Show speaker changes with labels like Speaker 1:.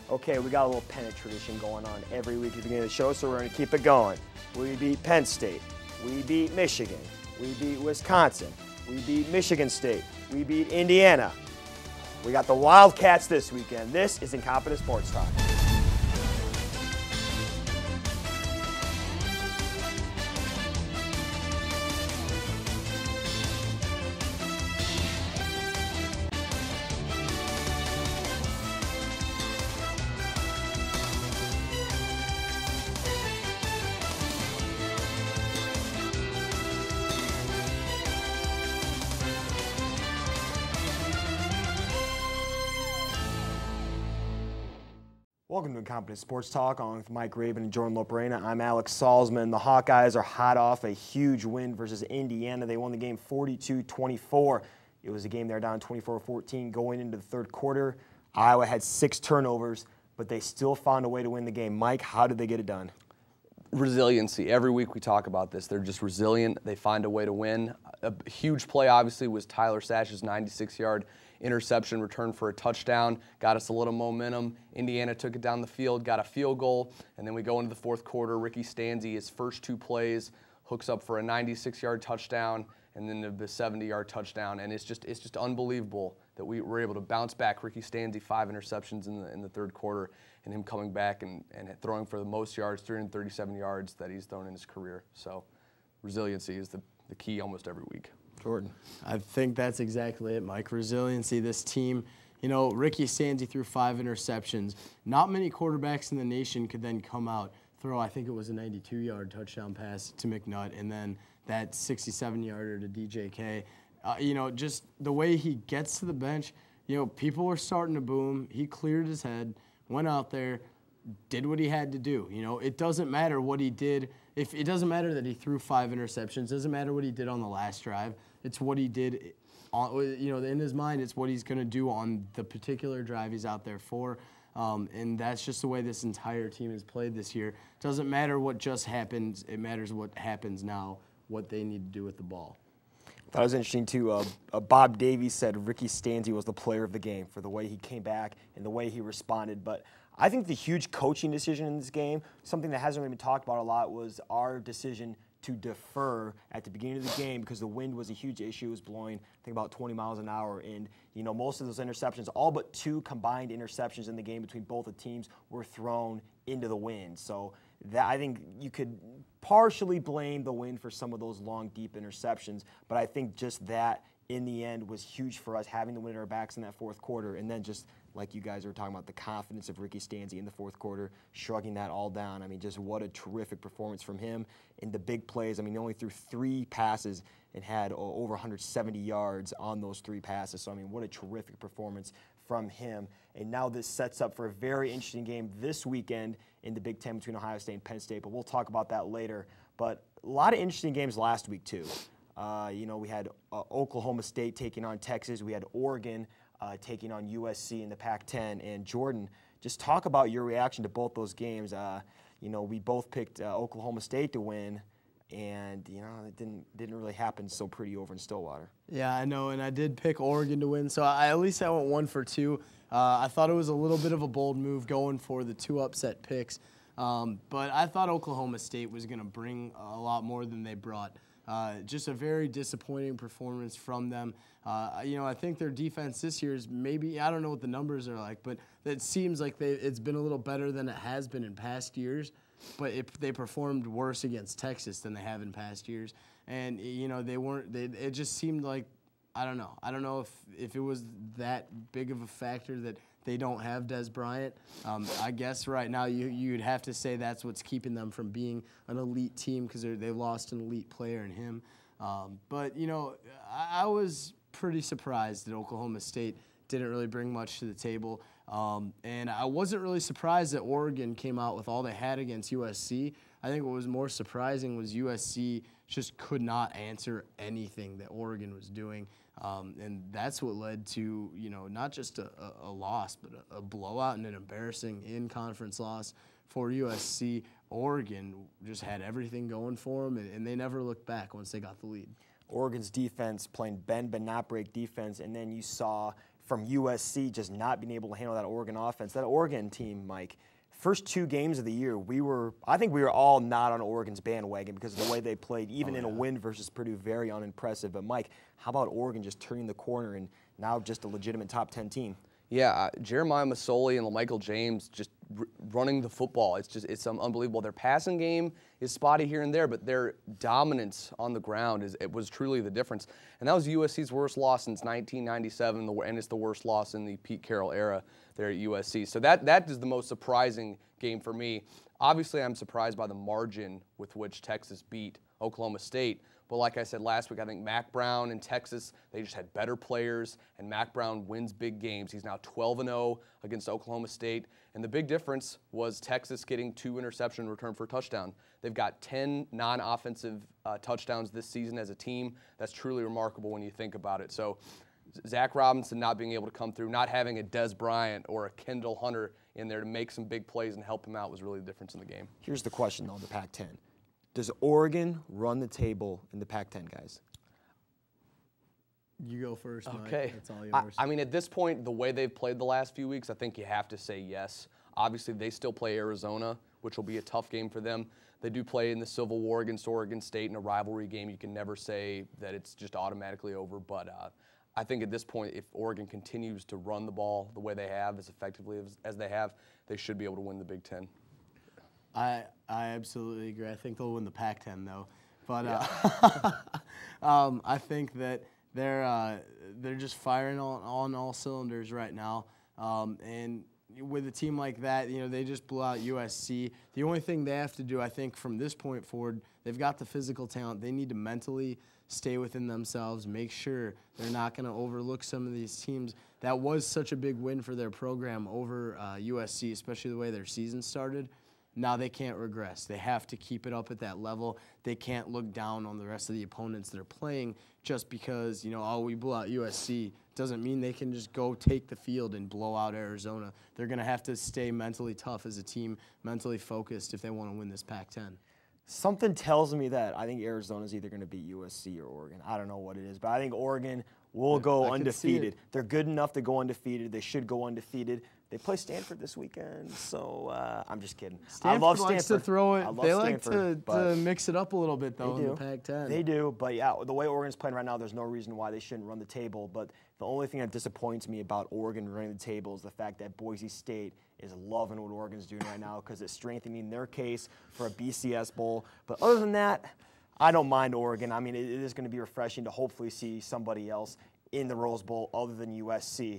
Speaker 1: Okay, we got a little pennant tradition going on every week at the beginning of the show, so we're going to keep it going. We beat Penn State. We beat Michigan. We beat Wisconsin. We beat Michigan State. We beat Indiana. We got the Wildcats this weekend. This is Incompetent Sports Talk. Welcome to Incompetent Sports Talk, along with Mike Rabon and Jordan Loperena. I'm Alex Solsma, and the Hawkeyes are hot off a huge win versus Indiana. They won the game 42-24. It was a game they were down 24-14 going into the third quarter. Iowa had 6 turnovers, but they still found a way to win the game. Mike, how did they get it done?
Speaker 2: Resiliency. Every week we talk about this. They're just resilient. They find a way to win. A huge play, obviously, was Tyler Sash's 96-yard interception return for a touchdown. Got us a little momentum. Indiana took it down the field, got a field goal, and then we go into the fourth quarter. Ricky Stanzi, his first 2 plays, hooks up for a 96-yard touchdown and then the 70-yard touchdown. And it's just unbelievable that we were able to bounce back. Ricky Stanzi, 5 interceptions in the third quarter, and him coming back and throwing for the most yards, 337 yards that he's thrown in his career. So resiliency is the key almost every week.
Speaker 1: Jordan.
Speaker 3: I think that's exactly it, Mike. Resiliency. This team, you know, Ricky Stanzi threw 5 interceptions. Not many quarterbacks in the nation could then come out, throw, I think it was a 92-yard touchdown pass to McNutt, and then that 67-yarder to DJK. You know, just the way he gets to the bench, you know, people were starting to boom. He cleared his head, went out there, did what he had to do. You know, it doesn't matter what he did. It doesn't matter that he threw 5 interceptions. It doesn't matter what he did on the last drive. It's what he did, you know, in his mind, it's what he's going to do on the particular drive he's out there for. And that's just the way this entire team has played this year. It doesn't matter what just happened. It matters what happens now, what they need to do with the ball.
Speaker 1: I thought it was interesting, too. Bob Davies said Ricky Stanzi was the player of the game for the way he came back and the way he responded. But I think the huge coaching decision in this game, something that hasn't really been talked about a lot, was our decision to defer at the beginning of the game because the wind was a huge issue. It was blowing, I think, about 20 miles an hour. And, you know, most of those interceptions, all but 2 combined interceptions in the game between both the teams were thrown into the wind. So that, I think you could partially blame the wind for some of those long, deep interceptions. But I think just that, in the end, was huge for us, having the wind at our backs in that fourth quarter. And then just like you guys were talking about, the confidence of Ricky Stanzi in the fourth quarter, shrugging that all down. I mean, just what a terrific performance from him in the big plays. I mean, he only threw 3 passes and had over 170 yards on those 3 passes. So, I mean, what a terrific performance from him. And now this sets up for a very interesting game this weekend in the Big Ten between Ohio State and Penn State. But we'll talk about that later. But a lot of interesting games last week, too. You know, we had Oklahoma State taking on Texas. We had Oregon taking on USC in the Pac-10. And Jordan, just talk about your reaction to both those games. You know, we both picked Oklahoma State to win, and you know it didn't really happen so pretty over in Stillwater.
Speaker 3: Yeah, I know, and I did pick Oregon to win, so at least I went 1 for 2. I thought it was a little bit of a bold move going for the 2 upset picks, but I thought Oklahoma State was going to bring a lot more than they brought. Just a very disappointing performance from them. You know, I think their defense this year is maybe, I don't know what the numbers are like, but it seems like it's been a little better than it has been in past years. But they performed worse against Texas than they have in past years. And, you know, it just seemed like, I don't know. I don't know if it was that big of a factor that they don't have Des Bryant. I guess right now you'd have to say that's what's keeping them from being an elite team because they lost an elite player in him. But, you know, I was pretty surprised that Oklahoma State didn't really bring much to the table. And I wasn't really surprised that Oregon came out with all they had against USC. I think what was more surprising was USC just could not answer anything that Oregon was doing. And that's what led to, you know, not just a loss, but a blowout and an embarrassing in-conference loss for USC. Oregon just had everything going for them, and they never looked back once they got the lead.
Speaker 1: Oregon's defense playing bend but not break defense, and then you saw from USC just not being able to handle that Oregon offense. That Oregon team, Mike, first 2 games of the year, I think we were all not on Oregon's bandwagon because of the way they played, even in a win versus Purdue, very unimpressive. But Mike, how about Oregon just turning the corner and now just a legitimate top 10 team?
Speaker 2: Yeah, Jeremiah Masoli and LaMichael James just running the football. It's unbelievable. Their passing game is spotty here and there, but their dominance on the ground was truly the difference. And that was USC's worst loss since 1997, and it's the worst loss in the Pete Carroll era there at USC. So that is the most surprising game for me. Obviously, I'm surprised by the margin with which Texas beat Oklahoma State. But like I said last week, I think Mac Brown in Texas, they just had better players, and Mac Brown wins big games. He's now 12-0 against Oklahoma State. And the big difference was Texas getting 2 interception return for a touchdown. They've got 10 non-offensive touchdowns this season as a team. That's truly remarkable when you think about it. So Zach Robinson not being able to come through, not having a Des Bryant or a Kendall Hunter in there to make some big plays and help him out was really the difference in the game.
Speaker 1: Here's the question, though, in the Pac-10. Does Oregon run the table in the Pac-10, guys?
Speaker 3: You go first, Mike.
Speaker 2: Okay.
Speaker 3: That's all yours.
Speaker 2: I mean, at this point, the way they've played the last few weeks, I think you have to say yes. Obviously, they still play Arizona, which will be a tough game for them. They do play in the Civil War against Oregon State in a rivalry game. You can never say that it's just automatically over. But I think at this point, if Oregon continues to run the ball the way they have, as effectively as they have, they should be able to win the Big Ten.
Speaker 3: I absolutely agree. I think they'll win the Pac-10 though, but I think that they're just firing on all cylinders right now. And with a team like that, you know, they just blew out USC. The only thing they have to do, I think, from this point forward, they've got the physical talent. They need to mentally stay within themselves, make sure they're not going to overlook some of these teams. That was such a big win for their program over USC, especially the way their season started. Now they can't regress. They have to keep it up at that level. They can't look down on the rest of the opponents they're playing just because, you know, oh, we blew out USC. Doesn't mean they can just go take the field and blow out Arizona. They're going to have to stay mentally tough as a team, mentally focused if they want to win this Pac-10.
Speaker 1: Something tells me that I think Arizona's either going to beat USC or Oregon. I don't know what it is, but I think Oregon will go undefeated. They're good enough to go undefeated. They should go undefeated. They play Stanford this weekend, so I'm just kidding.
Speaker 3: Stanford
Speaker 1: I love Stanford.
Speaker 3: likes to throw it. They like
Speaker 1: Stanford,
Speaker 3: to mix it up a little bit, though, in the Pac-10.
Speaker 1: They do, but yeah, the way Oregon's playing right now, there's no reason why they shouldn't run the table. But the only thing that disappoints me about Oregon running the table is the fact that Boise State is loving what Oregon's doing right now because it's strengthening their case for a BCS Bowl. But other than that, I don't mind Oregon. I mean, it is going to be refreshing to hopefully see somebody else in the Rose Bowl other than USC.